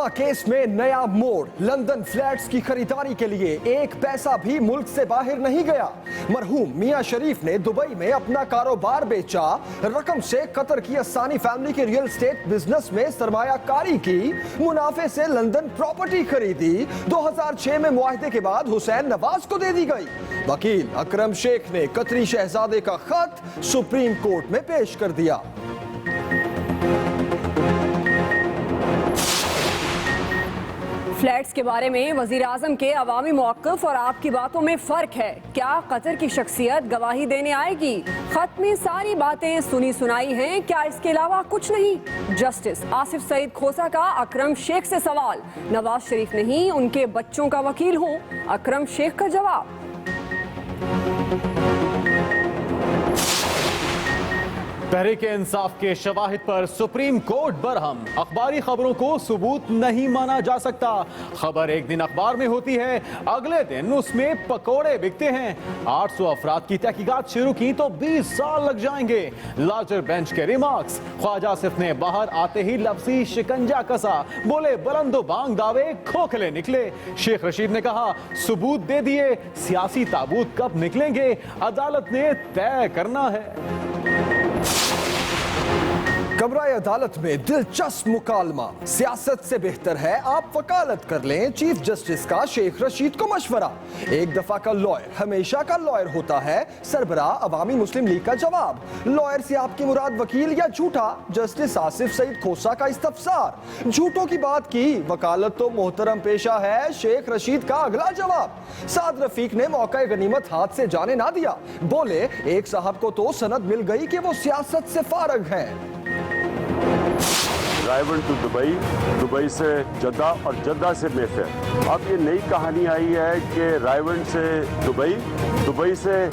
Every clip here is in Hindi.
पनामा केस में नया मोड़। लंदन फ्लैट्स की खरीदारी के लिए एक पैसा भी मुल्क से बाहर नहीं गया। मरहूम मियां शरीफ ने दुबई में अपना कारोबार बेचा, रकम से कतर की असानी फैमिली के रियल एस्टेट बिजनेस में सरमायाकारी की, मुनाफे से लंदन प्रॉपर्टी खरीदी। 2006 में मुआहदे के बाद हुसैन नवाज को दे दी गई। वकील अकरम शेख ने कतरी शहजादे का खत सुप्रीम कोर्ट में पेश कर दिया। फ्लैट्स के बारे में वजीर आजम के अवामी मौक़िफ़ और आपकी बातों में फ़र्क है। क्या कतर की शख्सियत गवाही देने आएगी? खत में सारी बातें सुनी सुनाई हैं, क्या इसके अलावा कुछ नहीं? जस्टिस आसिफ सईद खोसा का अकरम शेख से सवाल। नवाज शरीफ नहीं, उनके बच्चों का वकील हूँ। अकरम शेख का जवाब। तहरीक इंसाफ के शवाहिद पर सुप्रीम कोर्ट बरहम। अखबारी खबरों को सबूत नहीं माना जा सकता। खबर एक दिन अखबार में होती है, अगले दिन उसमें पकोड़े बिकते हैं। 800 अफराद की तहकीकात शुरू की तो 20 साल लग जाएंगे। लार्जर बेंच के रिमार्क्स। ख्वाजा आसिफ ने बाहर आते ही लफ्जी शिकंजा कसा, बोले बुलंदो बांग दावे खोखले निकले। शेख रशीद ने कहा सबूत दे दिए, सियासी ताबूत कब निकलेंगे अदालत ने तय करना है। कमराए अदालत में दिलचस्प मुकालमा। सियासत से बेहतर है आप वकालत कर लें, चीफ जस्टिस का शेख रशीद को मशवरा। एक दफा का लॉयर हमेशा का लॉयर होता है, सरबराह अवामी मुस्लिम लीग का जवाब। लॉयर से आपकी मुराद वकील या झूठा? जस्टिस आसिफ सईद खोसा का इस्तफसार। झूठों की बात की, वकालत तो मोहतरम पेशा है। शेख रशीद का अगला जवाब। साद रफीक ने मौका गनीमत हाथ से जाने ना दिया, बोले एक साहब को तो सनद मिल गई कि वो सियासत से फारग हैं। रायवन टू दुबई, दुबई से जद्दा और जद्दा से मेफेयर। अब ये नई कहानी आई है कि रायवन से दुबई, दुबई से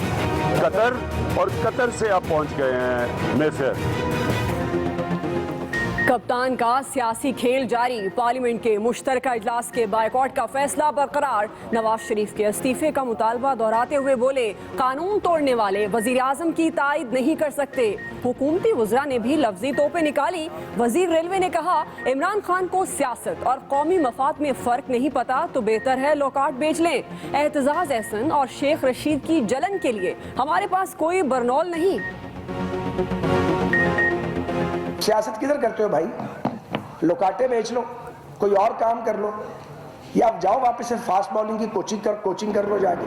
कतर और कतर से अब पहुंच गए हैं मेफेयर। कप्तान का सियासी खेल जारी। पार्लियामेंट के मुश्तरका इजलास के बायकॉट का फैसला बरकरार। नवाज शरीफ के इस्तीफे का मुतालबा दोहराते हुए बोले कानून तोड़ने वाले वजीर आजम की तायद नहीं कर सकते। हुकूमती वज़रा ने भी लफ्जी तोपें निकाली। वजीर रेलवे ने कहा इमरान खान को सियासत और कौमी मफाद में फ़र्क नहीं पता तो बेहतर है लॉकआउट बेच लें। एतजाज़ एहसन और शेख रशीद की जलन के लिए हमारे पास कोई बरनौल नहीं। सियासत किधर करते हो भाई? लोकाटे बेच लो, कोई और काम कर लो, या आप जाओ वापस से फास्ट बॉलिंग की कोचिंग कर लो जाके।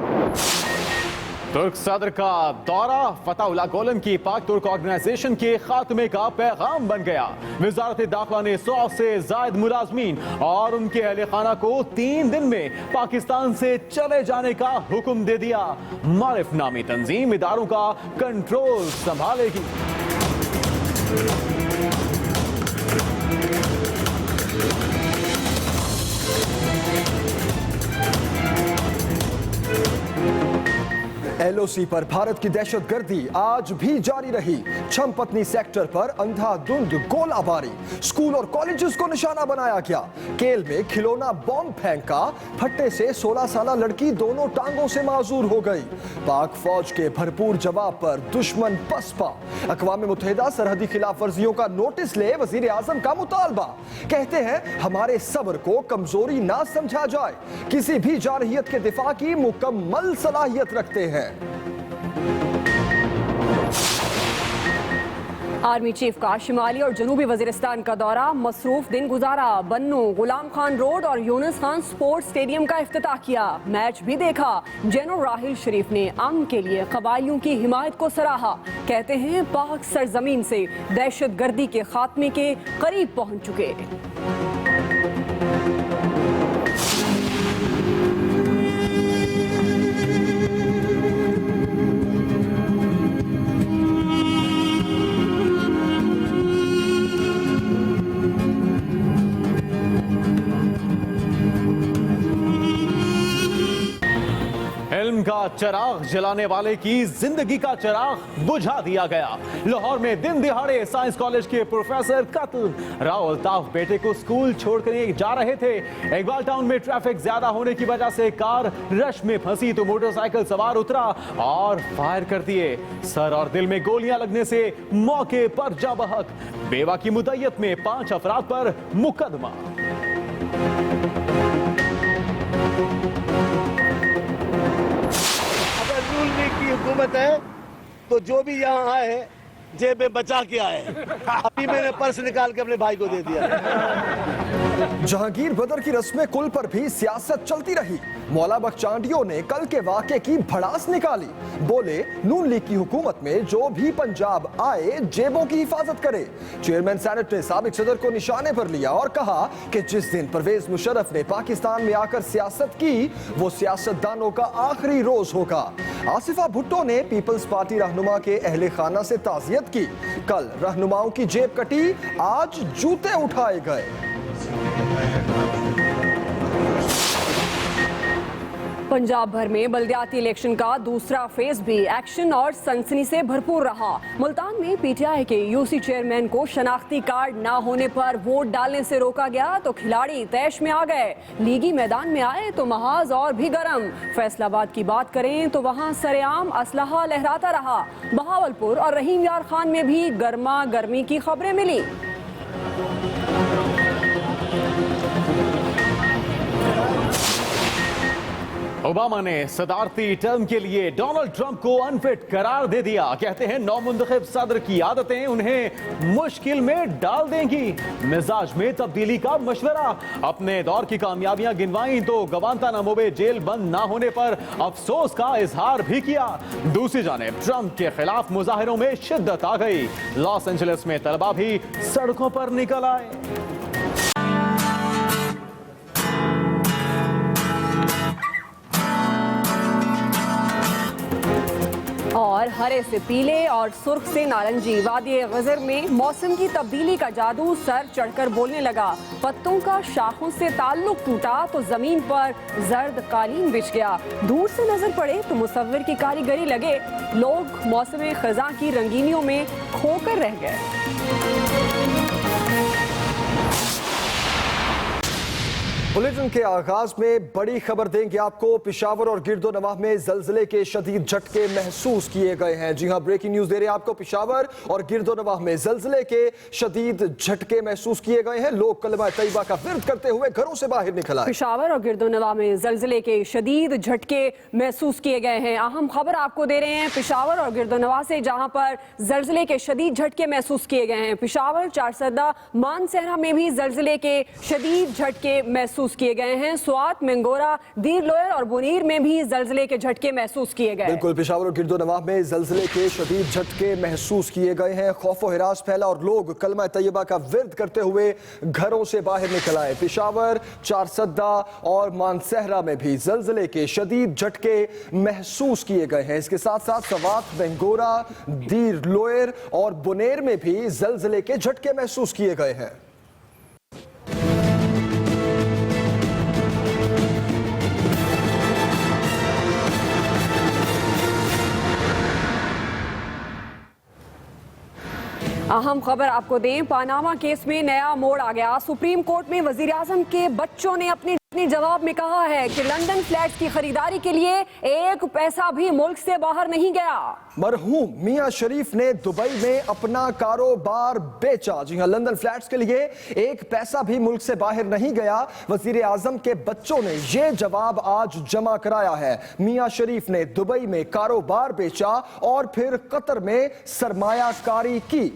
तुर्क सदर का दौरा फताहुल्लाह गुलन की पाक तुर्क ऑर्गेनाइजेशन के खात्मे का पैगाम बन गया। वजारत दाखिला ने 100 से जायद मुलाजमीन और उनके अहले खाना को 3 दिन में पाकिस्तान से चले जाने का हुक्म दे दिया। मारिफ नामी तंजीम इदारों का कंट्रोल संभालेगी। एलओसी पर भारत की दहशतगर्दी आज भी जारी रही। छमपतनी सेक्टर पर अंधाधुंध गोलाबारी, स्कूल और कॉलेजेस को निशाना बनाया गया। केल में खिलौना बॉम्ब फेंका, फट्टे से 16 साला लड़की दोनों टांगों से माजूर हो गई। पाक फौज के भरपूर जवाब पर दुश्मन पसपा। अक़वाम मुत्तहिदा सरहदी खिलाफ वर्जियों का नोटिस ले वजीर आजम का मुतालबा। कहते हैं हमारे सब्र को कमजोरी ना समझा जाए, किसी भी जारहियत के दिफा की मुकम्मल सलाहियत रखते हैं। आर्मी चीफ का शिमाली और जनूबी वजीरिस्तान का दौरा। मसरूफ दिन गुजारा। बन्नू, गुलाम खान रोड और यूनुस खान स्पोर्ट्स स्टेडियम का इफ्तिताह किया। मैच भी देखा। जनरल राहिल शरीफ ने अमन के लिए कबायलियों की हिमायत को सराहा। कहते हैं पाक सरजमीन से दहशतगर्दी के खात्मे के करीब पहुंच चुके। इल्म का चिराग जलाने वाले की जिंदगी का चिराग बुझा दिया गया। लाहौर में दिन दिहाड़े साइंस कॉलेज के प्रोफेसर कत्ल। राव अल्ताफ बेटे को स्कूल छोड़कर जा रहे थे। इकबाल टाउन में ट्रैफिक ज्यादा होने की वजह से कार रश में फंसी तो मोटरसाइकिल सवार उतरा और फायर कर दिए। सर और दिल में गोलियां लगने से मौके पर जा बहक। बेवा की मुद्दत में 5 अफराद पर मुकदमा। अगर नून लीग की हुकूमत है तो जो भी यहाँ आए जेब में बचा के आए। अभी मैंने पर्स निकाल के अपने भाई को दे दिया। जहांगीर बदर की रस्म कुल पर भी सियासत चलती रही। मौला बख्चांडियों ने कल के वाक़े की भड़ास निकाली। बोले नून लीग की हुकूमत में जो भी पंजाब आए जेबों की हिफाजत करे। चेयरमैन सेनेट ने साबिक सदर को निशाने पर लिया और कहा कि जिस दिन परवेज मुशर्रफ ने पाकिस्तान में आकर सियासत की वो सियासतदानों का आखिरी रोज होगा। आसिफा भुट्टो ने पीपल्स पार्टी रहनुमा के अहले खाना से ताज़ियत की। कल रहनुमाओं की जेब कटी, आज जूते उठाए गए। पंजाब भर में बल्दियाती इलेक्शन का दूसरा फेज भी एक्शन और सनसनी से भरपूर रहा। मुल्तान में पीटीआई के यूसी चेयरमैन को शनाख्ती कार्ड ना होने पर वोट डालने से रोका गया तो खिलाड़ी तैश में आ गए। लीगी मैदान में आए तो महाज और भी गर्म। फैसलाबाद की बात करें तो वहां सरेआम असलहा लहराता रहा। बहावलपुर और रहीम यार खान में भी गर्मा गर्मी की खबरें मिली। ओबामा ने सदारती टर्म के लिए डोनाल्ड ट्रंप को अनफिट करार दे दिया। कहते हैं नौमुंतखब सदर की आदतें उन्हें मुश्किल में डाल देंगी। मिजाज में तब्दीली का मशवरा। अपने दौर की कामयाबियां गिनवाई तो गवांतानामो में जेल बंद ना होने पर अफसोस का इजहार भी किया। दूसरी जानिब ट्रंप के खिलाफ मुजाहिरों में शिद्दत आ गई। लॉस एंजलिस में तलबा भी सड़कों पर निकल आए। और हरे से पीले और सुर्ख से नारंगी वादी गजर में मौसम की तब्दीली का जादू सर चढ़कर बोलने लगा। पत्तों का शाखों से ताल्लुक टूटा तो जमीन पर जर्द कालीन बिछ गया। दूर से नजर पड़े तो मुसव्विर की कारीगरी लगे। लोग मौसम खज़ां की रंगीनियों में खोकर रह गए। बुलेटिन के आगाज में बड़ी खबर देंगे आपको। पेशावर और गिरदो नवाह में जलजिले के शदीद झटके महसूस किए गए हैं। जी हां, ब्रेकिंग न्यूज दे रहे हैं आपको। पेशावर और गिरदो नवाह में जलजिले के शदीद झटके महसूस किए गए हैं। लोग कलमा तैयबा का विर्द करते हुए घरों से बाहर निकल आए। पेशावर और गिरदो नवाह में जलजिले के शदीद झटके महसूस किए गए हैं। अहम खबर आपको दे रहे हैं पेशावर और गिरदो नवाह से, जहां पर जलजिले के शदीद झटके महसूस किए गए हैं। पेशावर, चारसदा, मानसहरा में भी जलजिले के शदीद झटके महसूस किए गए हैं। स्वात, मंगोरा, दीर लोयर और बुनीर में भी जलजिले के झटके महसूस किए गए। बिल्कुल, पेशावर और गिरदो नवाह में जलजिले के शदीद झटके महसूस किए गए हैं। खौफ व हिरास फैला और लोग कलमा तैयबा का विर्द करते हुए घरों से बाहर निकल आए। पेशावर, चारसदा और मानसहरा में भी जलजिले के शदीद झटके महसूस किए गए हैं। इसके साथ साथ स्वात, मंगोरा, दीर लोयर और बुनेर में भी जलजिले के झटके महसूस किए गए हैं। अहम खबर आपको दें, पानामा केस में नया मोड़ आ गया। सुप्रीम कोर्ट में वजीर आजम के बच्चों ने अपने जवाब में कहा है कि लंदन फ्लैट्स की खरीदारी के लिए एक पैसा भी मुल्क से बाहर नहीं गया। मरहूम मियां शरीफ ने दुबई में अपना कारोबार बेचा। जी हां, लंदन फ्लैट्स के लिए एक पैसा भी मुल्क से बाहर नहीं गया। वजीर आजम के बच्चों ने यह जवाब आज जमा कराया है। मियां शरीफ ने दुबई में कारोबार बेचा और फिर कतर में सरमायाकारी की।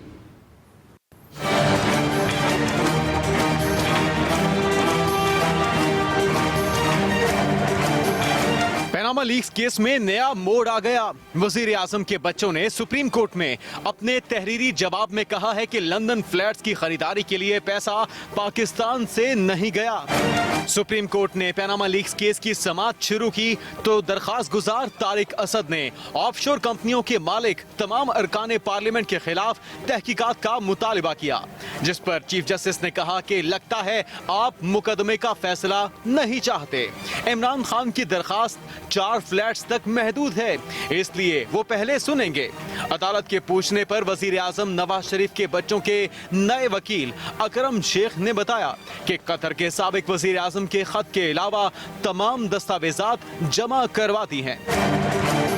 पनामा लीक्स केस में नया मोड़ आ गया। वजीर आजम के बच्चों ने सुप्रीम कोर्ट में अपने तहरीरी जवाब में कहा है कि लंदन फ्लैट्स की खरीदारी के लिए पैसा पाकिस्तान से नहीं गया। सुप्रीम कोर्ट ने पनामा लीक्स केस की समाअत शुरू की तो दरखास्त गुजार तारिक असद ने ऑफशोर कंपनियों के मालिक तमाम अरकान पार्लियामेंट के खिलाफ तहकीकात का मुतालिबा किया, जिस पर चीफ जस्टिस ने कहा कि लगता है आप मुकदमे का फैसला नहीं चाहते। इमरान खान की दरखास्त 4 फ्लैट्स तक महदूद है, इसलिए वो पहले सुनेंगे। अदालत के पूछने पर वजीर आजम नवाज शरीफ के बच्चों के नए वकील अकरम शेख ने बताया कि कतर के साबिक वजीर आजम के खत के अलावा तमाम दस्तावेजात जमा करवा दी हैं।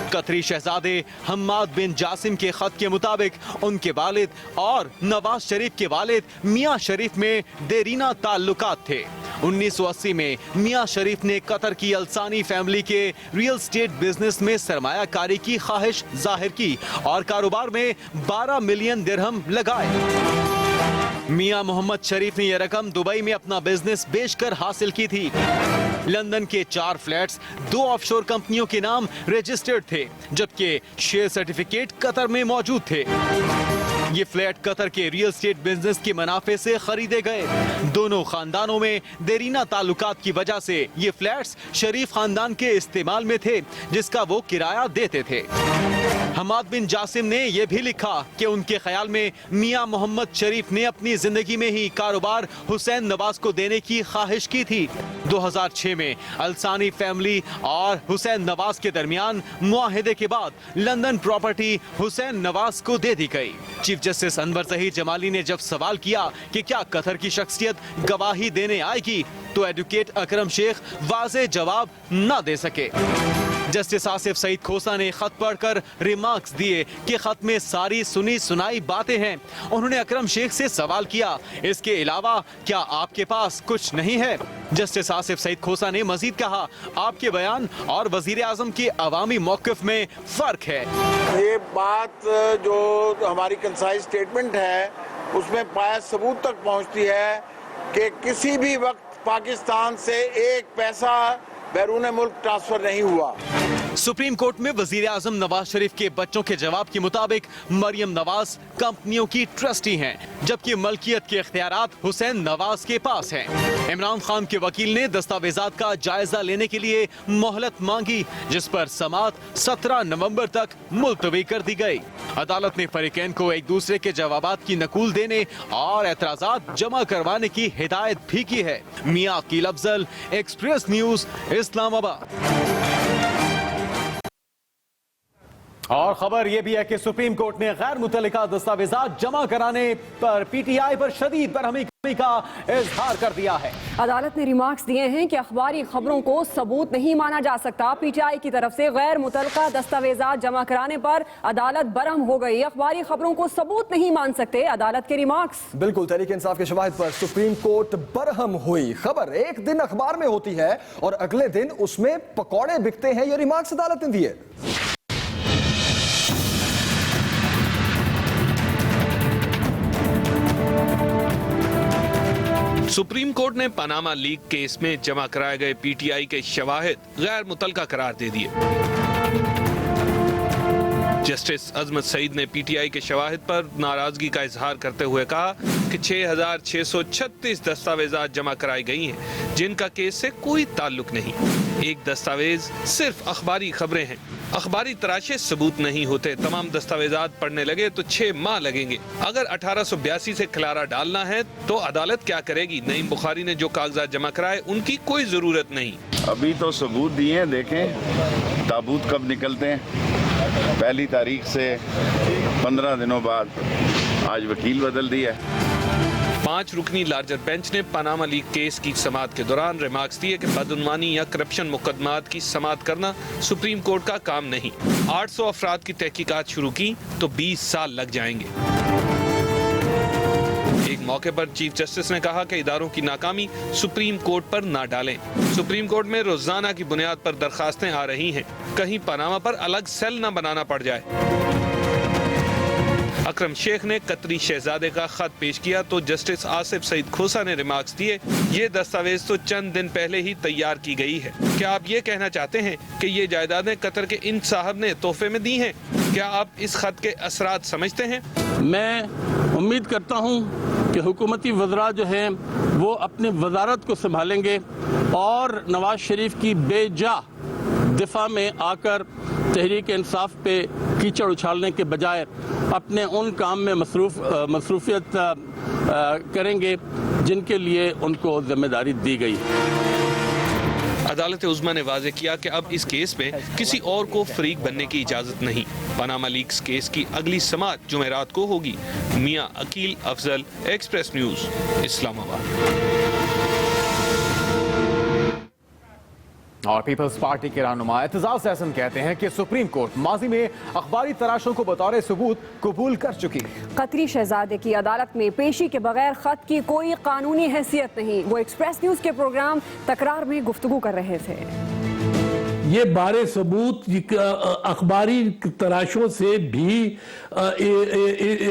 कतरी शहजादे हम्माद बिन जासिम के खत के मुताबिक उनके वालिद और नवाज शरीफ के वालिद मियां शरीफ में देरीना ताल्लुकात थे 1980 में मियां शरीफ ने कतर की अल्सानी फैमिली के रियल एस्टेट बिजनेस में सरमायाकारी की ख्वाहिश जाहिर की और कारोबार में 12 मिलियन दिरहम लगाए। मियां मोहम्मद शरीफ ने यह रकम दुबई में अपना बिजनेस बेचकर हासिल की थी। लंदन के 4 फ्लैट्स 2 ऑफशोर कंपनियों के नाम रजिस्टर्ड थे, जबकि शेयर सर्टिफिकेट कतर में मौजूद थे। ये फ्लैट कतर के रियल एस्टेट बिजनेस के मुनाफे से खरीदे गए। दोनों खानदानों में देरीना ताल्लुकात की वजह से ये फ्लैट्स शरीफ खानदान के इस्तेमाल में थे, जिसका वो किराया देते थे। हमाद बिन जासिम ने यह भी लिखा कि उनके ख्याल में मियां मोहम्मद शरीफ ने अपनी जिंदगी में ही कारोबार हुसैन नवाज को देने की ख्वाहिश की थी। 2006 में अल्सानी फैमिली और हुसैन नवाज के दरमियान मुआहदे के बाद लंदन प्रॉपर्टी हुसैन नवाज को दे दी गई। चीफ जस्टिस अनवर ज़हीर जमाली ने जब सवाल किया कि क्या कतर की शख्सियत गवाही देने आएगी, तो एडवोकेट अकरम शेख वाज़ेह जवाब न दे सके। जस्टिस आसिफ सईद खोसा ने खत पढ़कर रिमार्क्स दिए कि खत में सारी सुनी सुनाई बातें हैं। उन्होंने अकरम शेख से सवाल किया, इसके अलावा क्या आपके पास कुछ नहीं है? जस्टिस आसिफ सईद खोसा ने मजीद कहा, आपके बयान और वजीर आजम के अवामी मौक़िफ़ में फ़र्क है। ये बात जो हमारी कंसाइज स्टेटमेंट है उसमें पाया सबूत तक पहुंचती है कि किसी भी वक्त पाकिस्तान से एक पैसा बैरून मुल्क ट्रांसफर नहीं हुआ। सुप्रीम कोर्ट में वजीर आजम नवाज शरीफ के बच्चों के जवाब के मुताबिक मरियम नवाज कंपनियों की ट्रस्टी हैं, जबकि मलकियत के इख्तियारात हुसैन नवाज के पास हैं। इमरान खान के वकील ने दस्तावेजात का जायजा लेने के लिए मोहलत मांगी, जिस पर समाअत 17 नवंबर तक मुलतवी कर दी गई। अदालत ने फरीकैन को एक दूसरे के जवाबात की नकूल देने और एतराजात जमा करवाने की हिदायत भी की है। मियां अकील अफजल, एक्सप्रेस न्यूज, इस्लामाबाद। और खबर यह भी है कि सुप्रीम कोर्ट ने गैर मुतल्लिका दस्तावेजात जमा कराने पर पीटीआई पर शदीद बरहमी का इजहार कर दिया है। अदालत ने रिमार्क्स दिए हैं कि अखबारी खबरों को सबूत नहीं माना जा सकता। पीटीआई की तरफ से गैर मुतल्लिका दस्तावेजात जमा कराने पर अदालत बरहम हो गई। अखबारी खबरों को सबूत नहीं मान सकते, अदालत के रिमार्क्स। बिल्कुल, तहरीक इंसाफ के शवाहिद पर सुप्रीम कोर्ट बरहम हुई। खबर एक दिन अखबार में होती है और अगले दिन उसमें पकौड़े बिकते हैं, ये रिमार्क्स अदालत ने दिए। सुप्रीम कोर्ट ने पनामा लीक केस में जमा कराए गए पीटीआई के शवाहिद गैर मुतल्लका करार दे दिए। जस्टिस अजमत सईद ने पीटीआई के शवाहिद पर नाराजगी का इजहार करते हुए कहा कि 6,636 दस्तावेजात जमा कराई गई हैं, जिनका केस से कोई ताल्लुक नहीं। एक दस्तावेज सिर्फ अखबारी खबरें हैं, अखबारी तराशे सबूत नहीं होते। तमाम दस्तावेजात पढ़ने लगे तो 6 माह लगेंगे। अगर 1882 से खिलारा डालना है तो अदालत क्या करेगी? नईम बुखारी ने जो कागजात जमा कराए उनकी कोई जरूरत नहीं। अभी तो सबूत दिए, देखें ताबूत कब निकलते हैं। पहली तारीख से 15 दिनों बाद आज वकील बदल दिया है। 5 रुकनी लार्जर बेंच ने पनामा लीक केस की समाअत के दौरान रिमार्क्स दिए कि बदउनवानी या करप्शन मुकदमात की समाअत करना सुप्रीम कोर्ट का काम नहीं। 800 अफराद की तहकीकात शुरू की तो 20 साल लग जाएंगे। एक मौके पर चीफ जस्टिस ने कहा कि इदारों की नाकामी सुप्रीम कोर्ट पर ना डालें। सुप्रीम कोर्ट में रोजाना की बुनियाद पर दरखास्तें आ रही हैं, कहीं पनामा पर अलग सेल न बनाना पड़ जाए। अकरम शेख ने कतरी शहजादे का खत पेश किया तो जस्टिस आसिफ सईद खोसा ने रिमार्क्स दिए, ये दस्तावेज तो चंद दिन पहले ही तैयार की गई है। क्या आप ये कहना चाहते हैं कि ये जायदादें कतर के इन साहब ने तोहफे में दी हैं? क्या आप इस खत के असरात समझते हैं? मैं उम्मीद करता हूँ कि हुकूमती वज़रा जो हैं वो अपनी वजारत को संभालेंगे और नवाज शरीफ की बेजा दिफा में आकर तहरीक इंसाफ पे कीचड़ उछालने के बजाय अपने उन काम में मसरूफियत करेंगे जिनके लिए उनको जिम्मेदारी दी गई। अदालत उज़्मा ने वाज़ेह किया कि अब इस केस में किसी और को फरीक बनने की इजाज़त नहीं। पनामा लीक्स केस की अगली समाअत जुमेरात को होगी। मियां अकील अफजल, एक्सप्रेस न्यूज़, इस्लामाबाद। और पीपल्स पार्टी के रहनुमा एतजाज अहसन कहते हैं कि सुप्रीम कोर्ट माजी में अखबारी तराशों को बतौर सबूत कबूल कर चुकी है। कतरी शहजादे की अदालत में पेशी के बगैर खत की कोई कानूनी हैसियत नहीं। वो एक्सप्रेस न्यूज के प्रोग्राम तकरार में गुफ्तगू कर रहे थे। ये बारे सबूत अखबारी तराशों से भी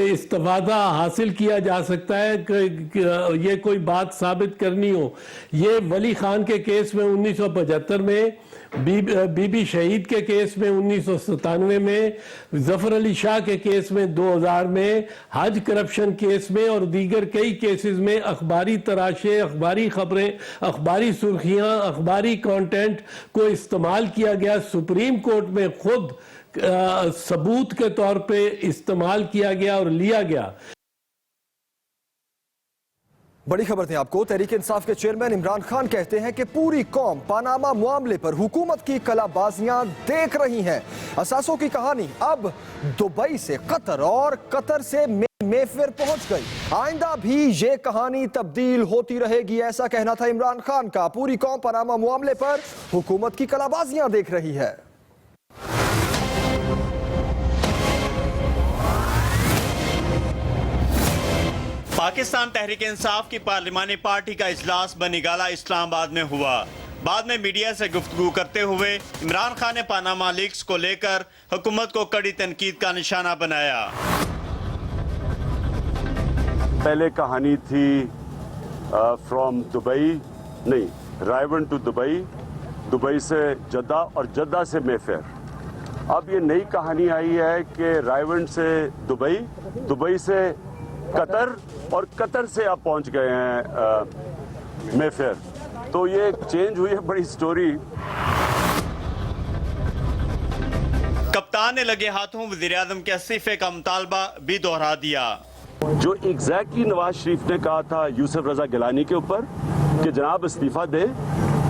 इस्तेफादा हासिल किया जा सकता है कि ये कोई बात साबित करनी हो। ये वली खान के केस में 1975 में, बीबी शहीद के केस में 1997 में, जफर अली शाह के केस में 2000 में, हज करप्शन केस में और दीगर कई केसेस में अखबारी तराशे, अखबारी खबरें, अखबारी सुर्खियां, अखबारी कंटेंट को इस्तेमाल किया गया। सुप्रीम कोर्ट में खुद सबूत के तौर पे इस्तेमाल किया गया और लिया गया। बड़ी खबर थी आपको। तहरीक इंसाफ के चेयरमैन इमरान खान कहते हैं कि पूरी कौम पानामा मामले पर हुकूमत की कलाबाजियां देख रही है। असासों की कहानी अब दुबई से कतर और कतर से मेफेयर पहुंच गई। आइंदा भी ये कहानी तब्दील होती रहेगी, ऐसा कहना था इमरान खान का। पूरी कौम पानामा मामले पर हुकूमत की कलाबाजियां देख रही है। पाकिस्तान तहरीक इंसाफ की पार्लिमानी पार्टी का इजलास बनीगाला इस्लामाबाद में हुआ। बाद में मीडिया से गुफ्तगू करते हुए इमरान खान ने पानामा लीक्स को लेकर हुकूमत को कड़ी तनकीद का निशाना बनाया। पहले कहानी थी फ्रॉम दुबई, नहीं, रायवन टू दुबई, दुबई से जद्दा और जद्दा से मेफेयर। अब ये नई कहानी आई है कि रायवन से दुबई, दुबई से कतर और कतर से आप पहुंच गए हैं मेफेयर। तो ये चेंज हुई है बड़ी स्टोरी। कप्तान ने लगे हाथों वज़ीर-ए-आज़म के इस्तीफे का मुतालबा भी दोहरा दिया। जो एग्जैक्टली नवाज शरीफ ने कहा था यूसुफ रजा गिलानी के ऊपर कि जनाब इस्तीफा दे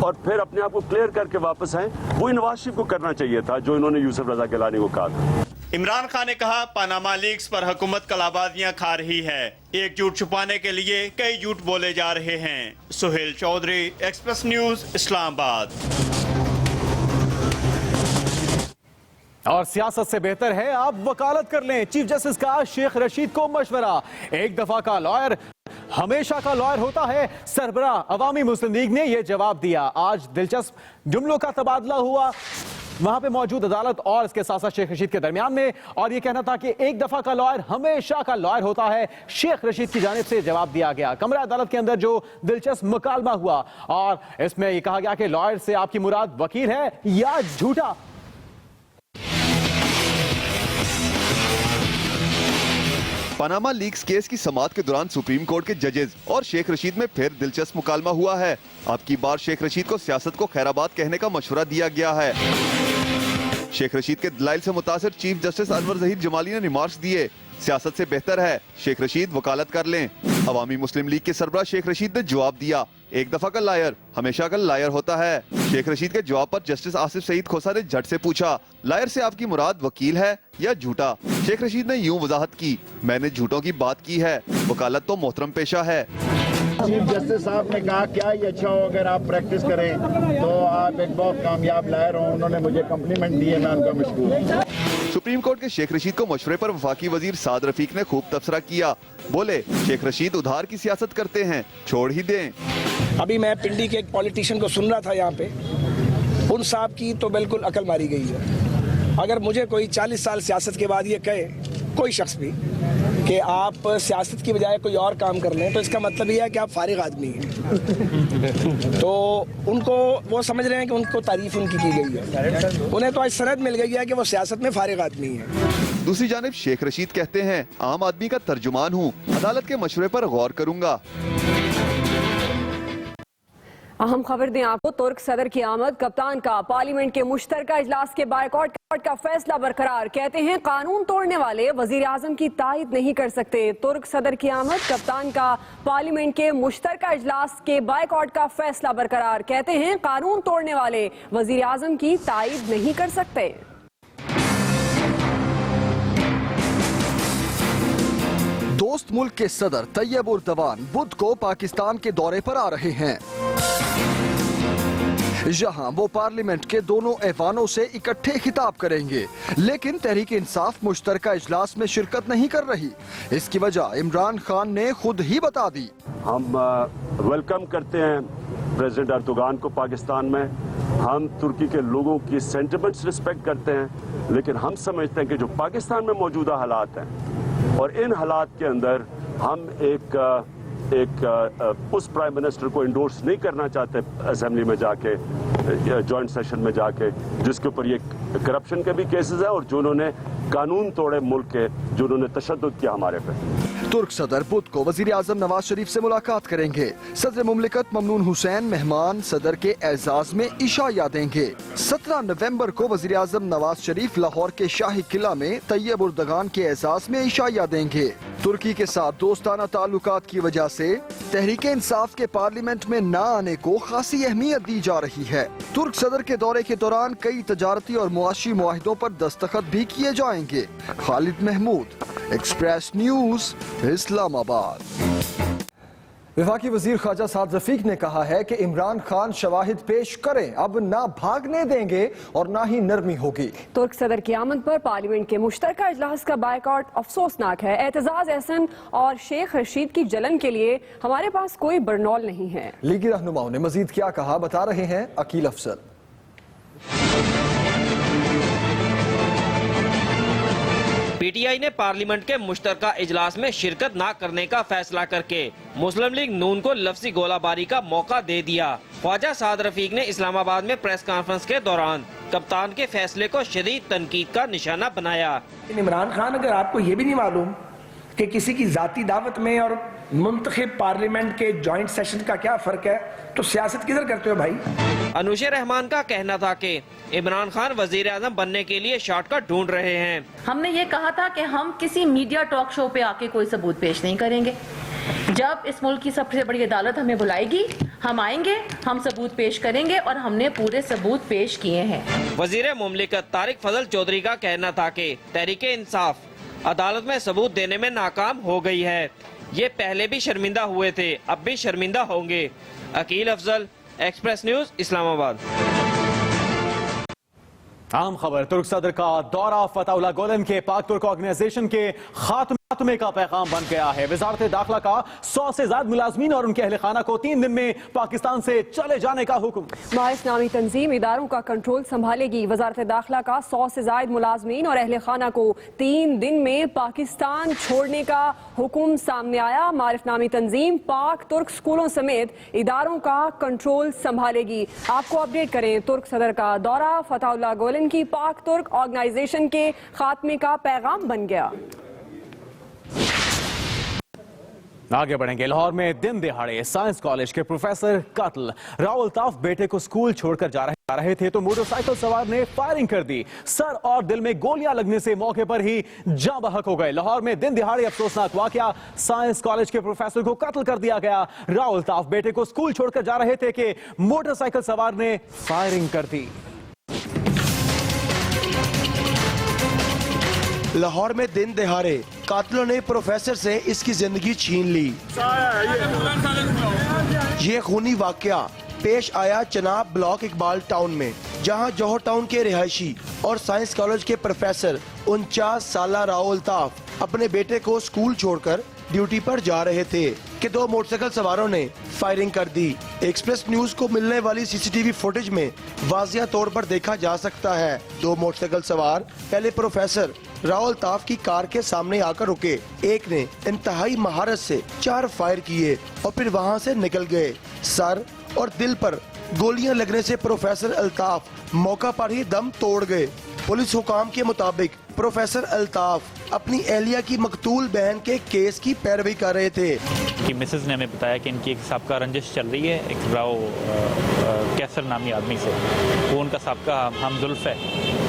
और फिर अपने आप को क्लियर करके वापस आए, वो नवाज शरीफ को करना चाहिए था जो इन्होंने यूसुफ रजा गिलानी को कहा था। इमरान खान ने कहा पानामा लीक्स पर हुकूमत कलाबाजियां खा रही है। एक झूठ छुपाने के लिए कई झूठ बोले जा रहे हैं। Suhail Chaudhry, Express news, Islamabad. और सियासत से बेहतर है आप वकालत कर लें। चीफ जस्टिस का शेख रशीद को मशवरा। एक दफा का लॉयर हमेशा का लॉयर होता है। सरबराह अवामी मुस्लिम लीग ने यह जवाब दिया। आज दिलचस्प जुमलों का तबादला हुआ वहां पे मौजूद अदालत और इसके साथ साथ शेख रशीद के दरमियान में, और यह कहना था कि एक दफा का लॉयर हमेशा का लॉयर होता है। शेख रशीद की जानिब से जवाब दिया गया। कमरा अदालत के अंदर जो दिलचस्प मुकालमा हुआ और इसमें यह कहा गया कि लॉयर से आपकी मुराद वकील है या झूठा। पनामा लीक्स केस की समाअत के दौरान सुप्रीम कोर्ट के जजेस और शेख रशीद में फिर दिलचस्प मुकालमा हुआ है। अब की बार शेख रशीद को सियासत को खैराबाद कहने का मशवरा दिया गया है। शेख रशीद के दलाइल से मुतासिर चीफ जस्टिस अनवर ज़हीर जमाली ने रिमार्क्स दिए। सियासत से बेहतर है शेख रशीद वकालत कर लें। अवामी मुस्लिम लीग के सरबराह शेख रशीद ने जवाब दिया। एक दफा का लायर हमेशा का लायर होता है। शेख रशीद के जवाब पर जस्टिस आसिफ सईद खोसा ने झट से पूछा, लायर से आपकी मुराद वकील है या झूठा? शेख रशीद ने यूं वजाहत की, मैंने झूठों की बात की है, वकालत तो मोहतरम पेशा है। चीफ जस्टिस साहब ने कहा क्या ही अच्छा हो अगर आप प्रैक्टिस करें तो आप एक बहुत कामयाब लायर हो। उन्होंने मुझे कम्प्लीमेंट दिए, मैं उनका मशकूर हूं। सुप्रीम कोर्ट के शेख रशीद को मशवरे पर वफाकी वजीर साद रफीक ने खूब तबसरा किया। बोले शेख रशीद उधार की सियासत करते हैं, छोड़ ही दें। अभी मैं पिंडी के एक पॉलिटिशियन को सुन रहा था यहाँ पे, उन साहब की तो बिल्कुल अकल मारी गई है। अगर मुझे कोई 40 साल सियासत के बाद ये कहे कोई शख्स भी कि आप सियासत की बजाय कोई और काम कर लें, तो इसका मतलब ये है कि आप फारिग आदमी हैं। तो उनको वो समझ रहे हैं कि उनको तारीफ उनकी की गई है। उन्हें तो आज सनद मिल गई है कि वो सियासत में फारिग आदमी हैं। दूसरी जानिब शेख रशीद कहते हैं, आम आदमी का तर्जुमान हूँ, अदालत के मशवरे पर गौर करूंगा। अहम खबर दें आपको, तुर्क सदर की आमद। कप्तान का पार्लियामेंट के मुश्तरका इजलास के बायकॉट का फैसला बरकरार। कहते हैं कानून तोड़ने वाले वजीर आजम की तायद नहीं कर सकते। तुर्क सदर की आमद। कप्तान का पार्लियामेंट के मुश्तरका इजलास के बायकॉट का फैसला बरकरार। कहते हैं कानून तोड़ने वाले वजीर आजम की तायद नहीं कर सकते। दोस्त मुल्क के सदर तैयब उर्दवान बुध को पाकिस्तान के दौरे पर आ रहे हैं। जहां वो पार्लियामेंट के दोनों ऐवानों से इकट्ठे खिताब करेंगे, लेकिन तहरीक इंसाफ मुश्तरका इजलास में शिरकत नहीं कर रही। इसकी वजह इमरान खान ने खुद ही बता दी। हम वेलकम करते हैं प्रेसिडेंट अर्दोगान को पाकिस्तान में। हम तुर्की के लोगों की सेंटिमेंट्स रिस्पेक्ट करते हैं, लेकिन हम समझते हैं कि जो पाकिस्तान में मौजूदा हालात हैं और इन हालात के अंदर हम उस प्राइम मिनिस्टर को इंडोर्स नहीं करना चाहते असेंबली में जाके, जॉइंट सेशन में जाके, जिसके ऊपर ये करप्शन के भी केसेस है और जो उन्होंने कानून तोड़े मुल्क के, जो उन्होंने तशद्दुद किया हमारे पे। तुर्क सदर बुध को वजीर आजम नवाज शरीफ से मुलाकात करेंगे। सदर मुमलिकत ममनून हुसैन मेहमान सदर के एजाज में इशाया देंगे। 17 नवंबर को वजीर आजम नवाज शरीफ लाहौर के शाही किला में तैयब उर्दगान के एजाज में इशाया देंगे। तुर्की के साथ दोस्ताना ताल्लुकात की वजह से तहरीक इंसाफ के पार्लियामेंट में न आने को खासी अहमियत दी जा रही है। तुर्क सदर के दौरे के दौरान कई तजारती और मुआशी मुआहिदों पर दस्तखत भी किए जाएंगे। Khalid Mahmood, express news, Islamabad. वफाकी वजीर ख्वाजा साद रफीक ने कहा है कि इमरान खान शवाहिद पेश करें, अब ना भागने देंगे और ना ही नरमी होगी। तुर्क सदर की आमद पर पार्लियामेंट के मुश्तरका इजलास का बायकॉट अफसोसनाक है। एतजाज एहसन और शेख रशीद की जलन के लिए हमारे पास कोई बरनौल नहीं है। लीगी रहनुमाओं ने मजीद क्या कहा, बता रहे हैं अकील अफसर। पीटीआई ने पार्लियामेंट के मुश्तरका इजलास में शिरकत न करने का फैसला करके मुस्लिम लीग नून को लफ्जी गोलाबारी का मौका दे दिया। ख्वाजा साद रफीक ने इस्लामाबाद में प्रेस कॉन्फ्रेंस के दौरान कप्तान के फैसले को शदीद तनकीद का निशाना बनाया। इमरान खान, अगर आपको ये भी नहीं मालूम कि किसी की जाती दावत में और मुंतखब पार्लियामेंट के जॉइंट सेशन का क्या फर्क है, तो सियासत किधर करते हो भाई। अनुशे रहमान का कहना था कि इमरान खान वजीर आजम बनने के लिए शॉर्टकट ढूंढ रहे हैं। हमने ये कहा था कि हम किसी मीडिया टॉक शो पे आके कोई सबूत पेश नहीं करेंगे। जब इस मुल्क की सबसे बड़ी अदालत हमें बुलाएगी, हम आएंगे, हम सबूत पेश करेंगे और हमने पूरे सबूत पेश किए हैं। वजीर मुमलिकत तारिक फजल चौधरी का कहना था कि तहरीक इंसाफ अदालत में सबूत देने में नाकाम हो गई है। ये पहले भी शर्मिंदा हुए थे, अब भी शर्मिंदा होंगे। Aqeel Afzal, Express news, Islamabad. आम खबर, तुर्क सदर का दौरा फताउल्लाह गुलन के पाक तुर्क ऑर्गेनाइजेशन के खात्मे का पैगाम बन गया है। वजारत दाखिला का 100 से ज्यादा मुलाजमीन और उनके अहल खाना को 3 दिन में पाकिस्तान से चले जाने का हुक्म। बाइस नामी तंजीम इदारों का कंट्रोल संभालेगी। वजारत दाखिला का 100 से ज्यादा मुलाजमीन और अहल खाना को 3 दिन में पाकिस्तान छोड़ने का हुक्म सामने आया। मारिफ नामी तंजीम पाक तुर्क स्कूलों समेत इदारों का कंट्रोल संभालेगी। आपको अपडेट करें, तुर्क सदर का दौरा फताउल्लाह गुलन की पाक तुर्क ऑर्गेनाइजेशन के खात्मे का पैगाम बन गया। आगे बढ़ेंगे। लाहौर में दिन दिहाड़े साइंस कॉलेज के प्रोफेसर कत्ल। राव अल्ताफ बेटे को स्कूल छोड़कर जा रहे थे तो मोटरसाइकिल सवार ने फायरिंग कर दी। सर और दिल में गोलियां लगने से मौके पर ही जाँ बहक हो गए। लाहौर में दिन दिहाड़े अफसोसनाक वाकया, साइंस कॉलेज के प्रोफेसर को कत्ल कर दिया गया। राव अल्ताफ बेटे को स्कूल छोड़कर जा रहे थे कि मोटरसाइकिल सवार ने फायरिंग कर दी। लाहौर में दिन दिहाड़े कातिलों ने प्रोफेसर से इसकी जिंदगी छीन ली। ये खूनी वाकया पेश आया चनाब ब्लॉक इकबाल टाउन में, जहां जौहर टाउन के रिहायशी और साइंस कॉलेज के प्रोफेसर 49 साला राव अल्ताफ अपने बेटे को स्कूल छोड़कर ड्यूटी पर जा रहे थे कि 2 मोटरसाइकिल सवारों ने फायरिंग कर दी। एक्सप्रेस न्यूज को मिलने वाली सीसीटीवी फुटेज में वाजिया तौर पर देखा जा सकता है। 2 मोटरसाइकिल सवार पहले प्रोफेसर राव अल्ताफ की कार के सामने आकर रुके। एक ने इंतहाई महारत से 4 फायर किए और फिर वहां से निकल गए। सर और दिल पर गोलियां लगने से प्रोफेसर अल्ताफ मौका पर ही दम तोड़ गए। पुलिस हुकाम के मुताबिक प्रोफेसर अल्ताफ अपनी एहलिया की मकतूल बहन के केस की पैरवी कर रहे थे। कि मिसेज ने हमें बताया कि इनकी एक साबका रंजिश चल रही है एक राव कैसर नामी आदमी से। वो उनका साबका हमजुल्फ है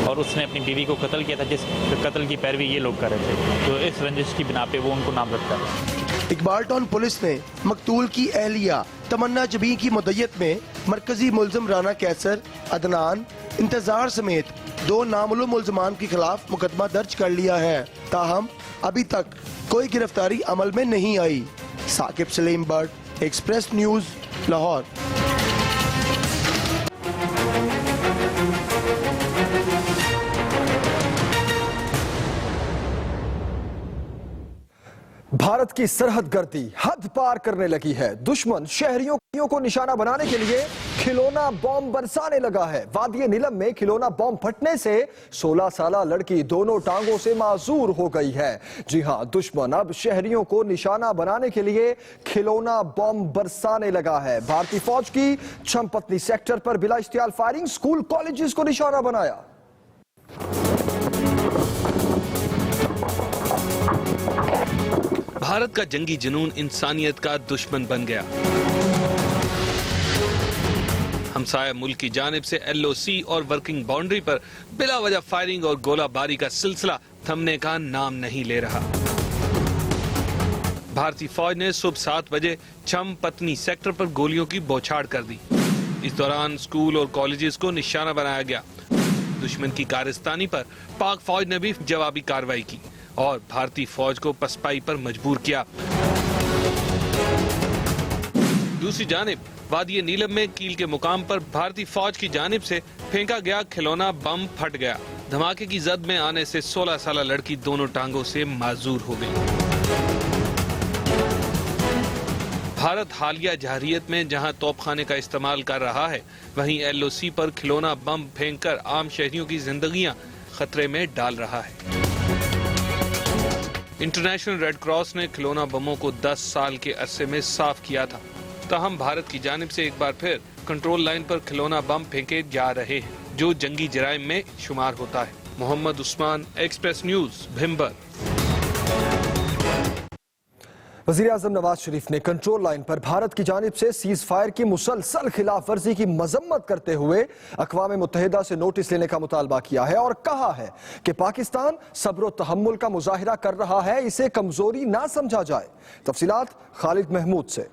और उसने अपनी बीवी को कत्ल किया था, जिस कत्ल की पैरवी ये लोग कर रहे थे। तो इस रंजिश की बिना पे वो उनको नामजद कर। इकबाल टाउन पुलिस ने मकतूल की एहलिया तमन्ना जबी की मुद्दत में मरकजी मुलजिम राना कैसर, अदनान इंतजार समेत 2 नामालूम मुलजमान के खिलाफ मुकदमा दर्ज कर लिया है। ताहम अभी तक कोई गिरफ्तारी अमल में नहीं आई। Saqib Salim Butt, express news, Lahore. भारत की सरहद गर्दी हद पार करने लगी है। दुश्मन शहरियों को निशाना बनाने के लिए खिलौना बॉम्ब बरसाने लगा है। वादिये नीलम में खिलौना बॉम्ब फटने से 16 साला लड़की दोनों टांगों से माजूर हो गई है। जी हां, दुश्मन अब शहरियों को निशाना बनाने के लिए खिलौना बॉम्ब बरसाने लगा है। भारतीय फौज की चंपतनी सेक्टर पर बिला इश्तियाल फायरिंग, स्कूल कॉलेजेस को निशाना बनाया। भारत का जंगी जुनून इंसानियत का दुश्मन बन गया। हमसाया मुल्क की जानिब से LOC और वर्किंग बाउंड्री पर बिला वजह फायरिंग और गोलाबारी का सिलसिला थमने का नाम नहीं ले रहा। भारतीय फौज ने सुबह 7 बजे चंपतनी सेक्टर पर गोलियों की बौछार कर दी। इस दौरान स्कूल और कॉलेजेस को निशाना बनाया गया। दुश्मन की कारस्तानी पर पाक फौज ने भी जवाबी कार्रवाई की और भारतीय फौज को पसपाई पर मजबूर किया। दूसरी जानिब वादिये नीलम में कील के मुकाम पर भारतीय फौज की जानिब से फेंका गया खिलौना बम फट गया। धमाके की जद में आने से 16 साला लड़की दोनों टांगों से माजूर हो गई। भारत हालिया जहरियत में जहां तोपखाने का इस्तेमाल कर रहा है, वहीं LOC पर खिलौना बम फेंककर आम शहरियों की जिंदगियां खतरे में डाल रहा है। इंटरनेशनल रेड क्रॉस ने खिलौना बमों को 10 साल के अरसे में साफ किया था। ताहम भारत की जानिब से एक बार फिर कंट्रोल लाइन पर खिलौना बम फेंके जा रहे हैं, जो जंगी जराइम में शुमार होता है। Muhammad Usman, Express News, Bhimber. वज़ीर आज़म नवाज शरीफ ने कंट्रोल लाइन पर भारत की जानिब से सीज फायर की मुसलसल खिलाफ वर्जी की मजम्मत करते हुए अक़वाम मुत्तहिदा से नोटिस लेने का मुतालबा किया है और कहा है कि पाकिस्तान सब्र व तहम्मुल का मुजाहिरा कर रहा है, इसे कमजोरी ना समझा जाए। तफसीलात खालिद महमूद से।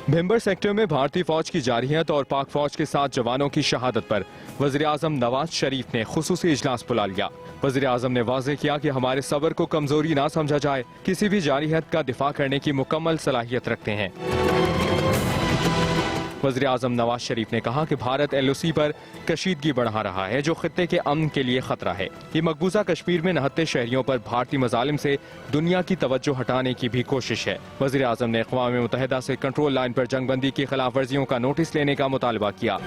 भिम्बर सेक्टर में भारतीय फौज की जारहियत और पाक फौज के 7 जवानों की शहादत पर वज़ीर आज़म नवाज शरीफ ने खुसूसी इजलास बुला लिया। वज़ीर आज़म ने वाज़ेह किया कि हमारे सब्र को कमजोरी ना समझा जाए, किसी भी जारहियत का दिफा करने की मुकम्मल सलाहियत रखते हैं। वज़ीर आज़म नवाज शरीफ ने कहा कि भारत LOC पर कशीदगी बढ़ा रहा है, जो खित्ते के अमन के लिए खतरा है। ये मकबूजा कश्मीर में नहत्ते शहरियों पर भारतीय मजालिम से दुनिया की तवज्जो हटाने की भी कोशिश है। वज़ीर आज़म ने अक़वाम मुत्तहिदा से कंट्रोल लाइन पर जंगबंदी की खिलाफ वर्जियों का नोटिस लेने का मुतालबा किया।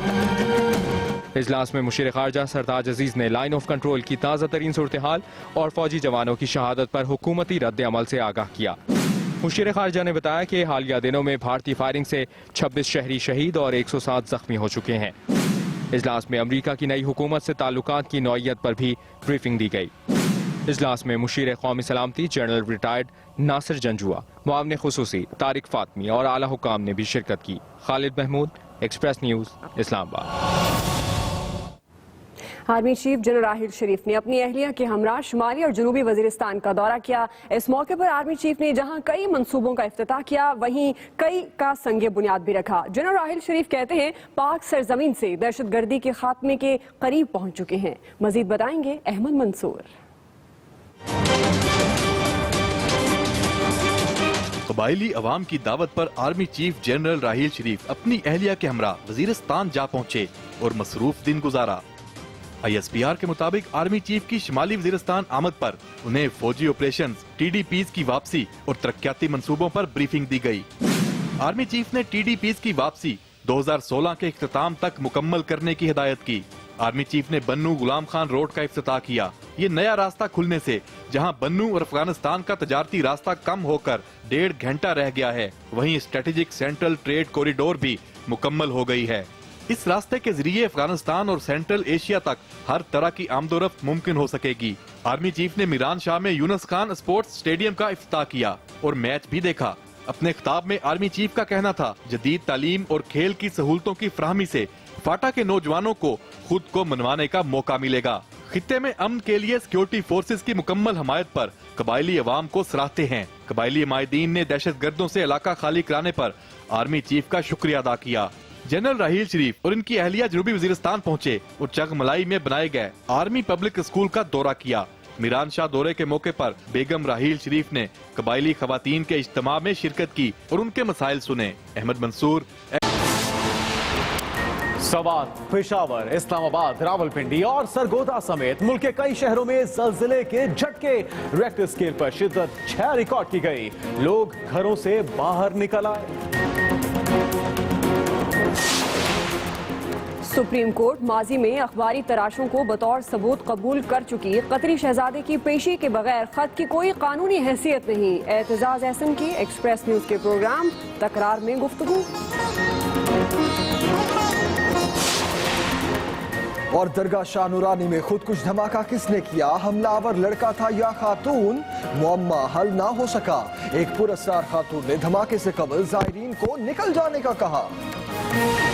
इजलास में मुशीर खारजा सरताज अजीज ने लाइन ऑफ कंट्रोल की ताज़ा तरीन सूरत हाल और फौजी जवानों की शहादत पर हुकूमती रद्द अमल से आगाह किया। मुशीर खारजा ने बताया कि हालिया दिनों में भारतीय फायरिंग से 26 शहरी शहीद और 107 जख्मी हो चुके हैं। इजलास में अमरीका की नई हुकूमत से ताल्लुकात की नौइयत पर भी ब्रीफिंग दी गई। इजलास में मुशीर कौमी सलामती जनरल रिटायर्ड नासिर जंजुआ, मुआविन खुसूसी तारिक फातमी और आला हुकाम ने भी शिरकत की। Khalid Mahmood, express news, Islamabad. Army chief general Raheel Sharif ने अपनी अहलिया के हमरा शुमाली और जनूबी वजीरिस्तान का दौरा किया। इस मौके पर आर्मी चीफ ने जहां कई मंसूबों का इफ्तिताह किया, वहीं कई का संगे बुनियाद भी रखा। जनरल राहिल शरीफ कहते हैं पाक सरजमीन से दहशतगर्दी के खात्मे के करीब पहुंच चुके हैं। मजीद बताएंगे अहमद मंसूर। कबायली अवाम की दावत पर आर्मी चीफ जनरल राहिल शरीफ अपनी अहलिया के हमरा वजीरिस्तान जा पहुंचे और मसरूफ दिन गुजारा। ISPR के मुताबिक आर्मी चीफ की शिमाली वजीरिस्तान आमद पर उन्हें फौजी ऑपरेशंस, TDPs की वापसी और तरक्याती मंसूबों पर ब्रीफिंग दी गई। आर्मी चीफ ने TDPs की वापसी 2016 के इख्तिताम तक मुकम्मल करने की हिदायत की। आर्मी चीफ ने बन्नू गुलाम खान रोड का इफ्तिताह किया। ये नया रास्ता खुलने से जहां बन्नू और अफगानिस्तान का तजारती रास्ता कम होकर 1.5 घंटा रह गया है, वहीं स्ट्रेटेजिक सेंट्रल ट्रेड कॉरिडोर भी मुकम्मल हो गई है। इस रास्ते के जरिए अफगानिस्तान और सेंट्रल एशिया तक हर तरह की आमदोरफ्त मुमकिन हो सकेगी। आर्मी चीफ ने मीरान शाह में यूनुस खान स्पोर्ट्स स्टेडियम का इफ्तिताह किया और मैच भी देखा। अपने खिताब में आर्मी चीफ का कहना था, जदीद तालीम और खेल की सहूलतों की फ्राहमी से फाटा के नौजवानों को खुद को मनवाने का मौका मिलेगा। खित्ते में अमन के लिए सिक्योरिटी फोर्सेज की मुकम्मल हमायत पर कबायली अवाम को सराहते हैं। कबायली माहिदीन ने दहशत गर्दों से इलाका खाली कराने पर आर्मी चीफ का शुक्रिया अदा किया। जनरल राहिल शरीफ और इनकी अहलिया जनूबी वजीरिस्तान पहुंचे और चगमलाई में बनाए गए आर्मी पब्लिक स्कूल का दौरा किया। मीरान शाह दौरे के मौके पर बेगम राहिल शरीफ ने कबायली खवातीन के इज्तिमा में शिरकत की और उनके मसाइल सुने। अहमद मंसूर। सवात, पेशावर, इस्लामाबाद, रावलपिंडी और सरगोदा समेत मुल्क के कई शहरों में ज़लज़ले के झटके। रेक्टर स्केल पर शिद्दत 6 रिकॉर्ड की गई। लोग घरों से बाहर निकल आए। सुप्रीम कोर्ट माजी में अखबारी तराशों को बतौर सबूत कबूल कर चुकी। कतरी शहजादे की पेशी के बगैर खत की कोई कानूनी हैसियत नहीं। एतजाज एहसन की एक्सप्रेस न्यूज के प्रोग्राम तकरार में गुफ्तगू। और दरगाह शाह नूरानी में खुदकुश धमाका किसने किया? हमलावर लड़का था या खातून? मुअम्मा हल ना हो सका। एक पुरस्कार खातून ने धमाके से कबल जायरीन को निकल जाने का कहा।